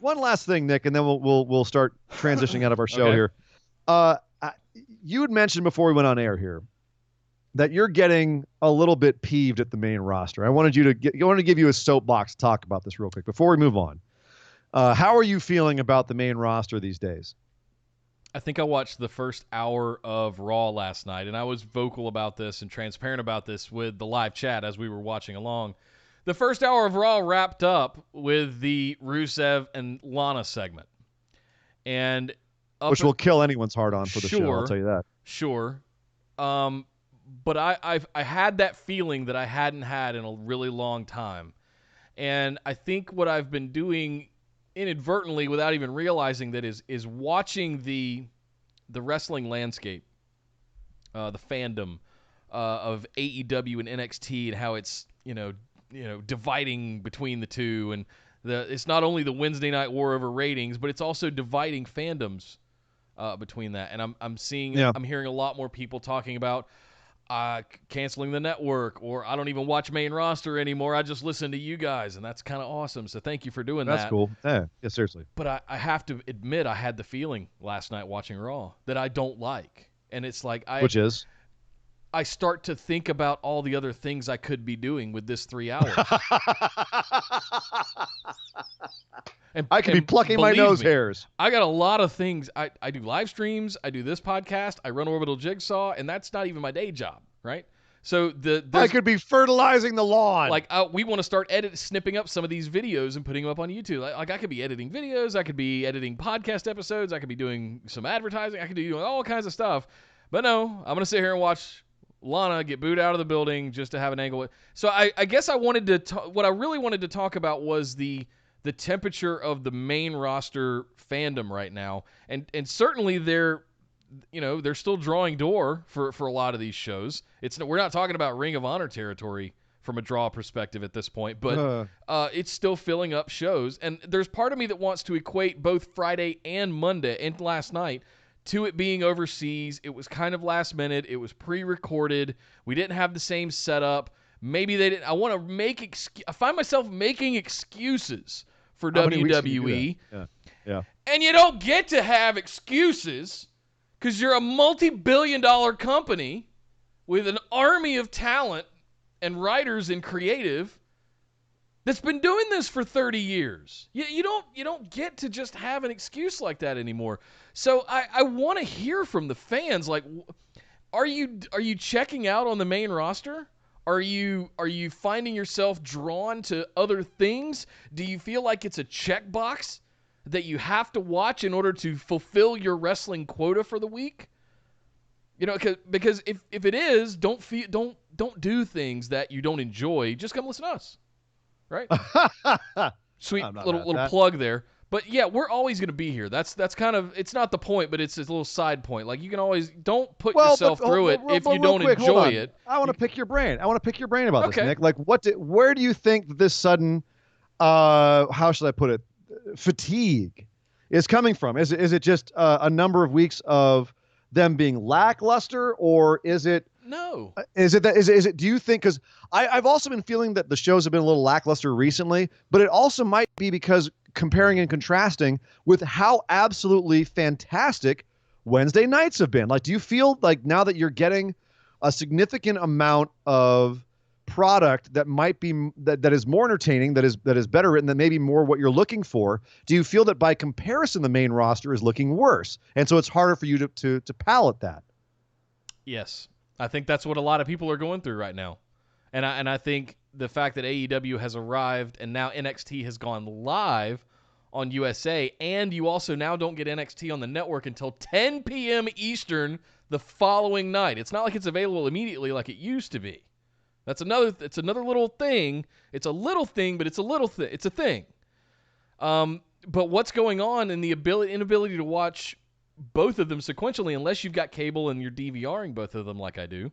one last thing, Nick, and then we'll start transitioning out of our show Okay. here. You had mentioned before we went on air here that you're getting a little bit peeved at the main roster. I wanted to give you a soapbox to talk about this real quick before we move on. How are you feeling about the main roster these days? I think I watched the first hour of Raw last night, and I was vocal about this and transparent about this with the live chat as we were watching along. The first hour of Raw wrapped up with the Rusev and Lana segment. And which will kill anyone's heart on for the show, I'll tell you that. Sure. But I had that feeling that I hadn't had in a really long time. And I think what I've been doing inadvertently without even realizing that is watching the wrestling landscape, the fandom of AEW and NXT and how it's, dividing between the two, and it's not only the Wednesday night war over ratings, but it's also dividing fandoms between that. And I'm hearing a lot more people talking about canceling the network, or I don't even watch main roster anymore. I just listen to you guys, and that's kind of awesome. So thank you for doing that. That's cool. Yeah, seriously. But I have to admit, I had the feeling last night watching Raw that I don't like, and it's like I start to think about all the other things I could be doing with this 3 hours. I could be plucking my nose hairs. I got a lot of things. I do live streams. I do this podcast. I run Orbital Jigsaw, and that's not even my day job, right? So I could be fertilizing the lawn. Like we want to start snipping up some of these videos and putting them up on YouTube. Like I could be editing videos. I could be editing podcast episodes. I could be doing some advertising. I could be doing all kinds of stuff. But no, I'm going to sit here and watch Lana get booed out of the building just to have an angle. So I guess I wanted to what I really wanted to talk about was the temperature of the main roster fandom right now, and certainly they're still drawing door for a lot of these shows. We're not talking about Ring of Honor territory from a draw perspective at this point, but it's still filling up shows. And there's part of me that wants to equate both Friday and Monday and last night to it being overseas. It was kind of last minute. It was pre-recorded. We didn't have the same setup. Maybe they didn't. I find myself making excuses for WWE. Yeah. And you don't get to have excuses because you're a multi-billion-dollar company with an army of talent and writers and creative that's been doing this for 30 years. You don't get to just have an excuse like that anymore. So I want to hear from the fans. Like, are you checking out on the main roster? Are you finding yourself drawn to other things? Do you feel like it's a checkbox that you have to watch in order to fulfill your wrestling quota for the week? Because if it is, don't do things that you don't enjoy. Just come listen to us, right? Sweet little plug there. But yeah, we're always going to be here. That's kind of, it's not the point, but it's a little side point. Like, you can always, don't put yourself through it if you don't enjoy it. I want to pick your brain. I want to pick your brain about this, Nick. Like, where do you think this sudden, how should I put it, fatigue is coming from? Is it just a number of weeks of them being lackluster, or is it? No. Is it? Do you think? Because I've also been feeling that the shows have been a little lackluster recently, but it also might be because comparing and contrasting with how absolutely fantastic Wednesday nights have been. Like, do you feel like now that you're getting a significant amount of product that might be that is more entertaining, that is better written, that maybe more what you're looking for, do you feel that by comparison the main roster is looking worse, and so it's harder for you to palate that? Yes, I think that's what a lot of people are going through right now, and I think the fact that AEW has arrived and now NXT has gone live on USA, and you also now don't get NXT on the network until 10 p.m. Eastern the following night. It's not like it's available immediately like it used to be. It's another little thing. It's a little thing, but it's a thing. But what's going on in the inability to watch both of them sequentially, unless you've got cable and you're DVRing both of them like I do,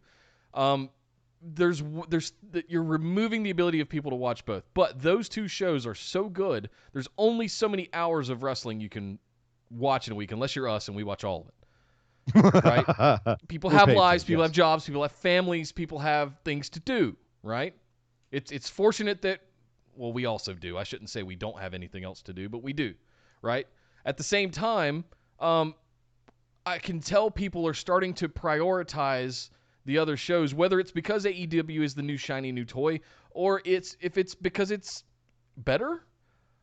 you're removing the ability of people to watch both. But those two shows are so good, there's only so many hours of wrestling you can watch in a week, unless you're us and we watch all of it. Right? People have lives, people have jobs, people have families, people have things to do, right? It's fortunate that, well, we also do. I shouldn't say we don't have anything else to do, but we do, right? At the same time, I can tell people are starting to prioritize the other shows, whether it's because AEW is the new shiny new toy, or if it's because it's better.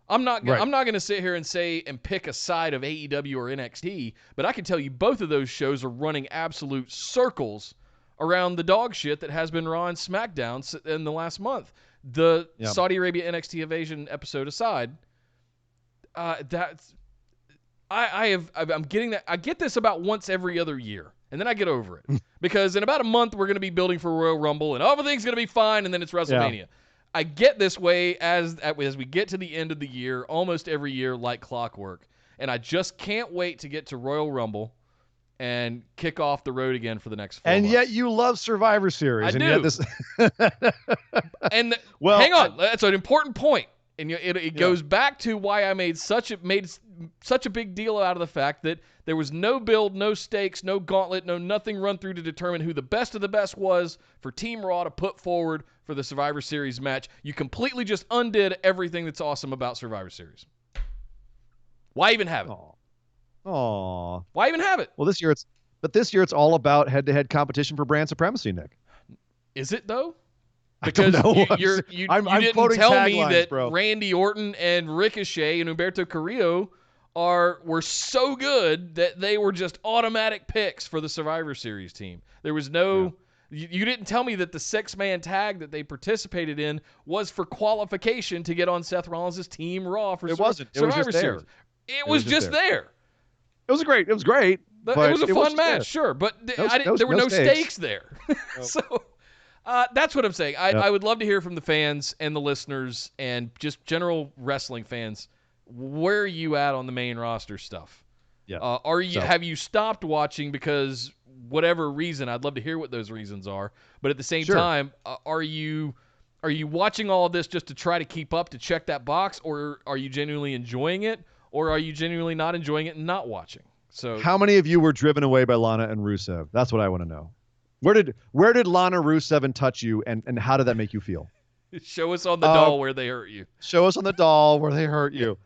I'm not going to sit here and say and pick a side of AEW or NXT, but I can tell you both of those shows are running absolute circles around the dog shit that has been Raw and SmackDown in the last month. The Saudi Arabia NXT Invasion episode aside, I'm getting that. I get this about once every other year, and then I get over it because in about a month we're going to be building for Royal Rumble, and everything's going to be fine, and then it's WrestleMania. Yeah. I get this way as we get to the end of the year, almost every year, like clockwork, and I just can't wait to get to Royal Rumble and kick off the road again for the next 4 months. Yet you love Survivor Series. I do. Yet this... well, hang on. That's an important point. And it goes back to why I made such a big deal out of the fact that there was no build, no stakes, no gauntlet, no nothing run through to determine who the best of the best was for Team Raw to put forward for the Survivor Series match. You completely just undid everything that's awesome about Survivor Series. Why even have it? Aww. Why even have it? Well, this year it's all about head-to-head competition for brand supremacy, Nick. Is it though? Because you didn't tell me that Randy Orton and Ricochet and Humberto Carrillo were so good that they were just automatic picks for the Survivor Series team. There was no... Yeah. You didn't tell me that the 6-man tag that they participated in was for qualification to get on Seth Rollins' Team Raw for Survivor Series. It was just there. It was great. It was a fun match, sure, but there were no stakes there. Nope. So that's what I'm saying. I would love to hear from the fans and the listeners and just general wrestling fans. Where are you at on the main roster stuff? Yeah. Have you stopped watching because whatever reason? I'd love to hear what those reasons are. But at the same time, are you watching all of this just to try to keep up, to check that box, or are you genuinely enjoying it, or are you genuinely not enjoying it and not watching? So, how many of you were driven away by Lana and Rusev? That's what I want to know. Where did Lana, Rusev, touch you, and how did that make you feel? Show us on the doll where they hurt you. Show us on the doll where they hurt you.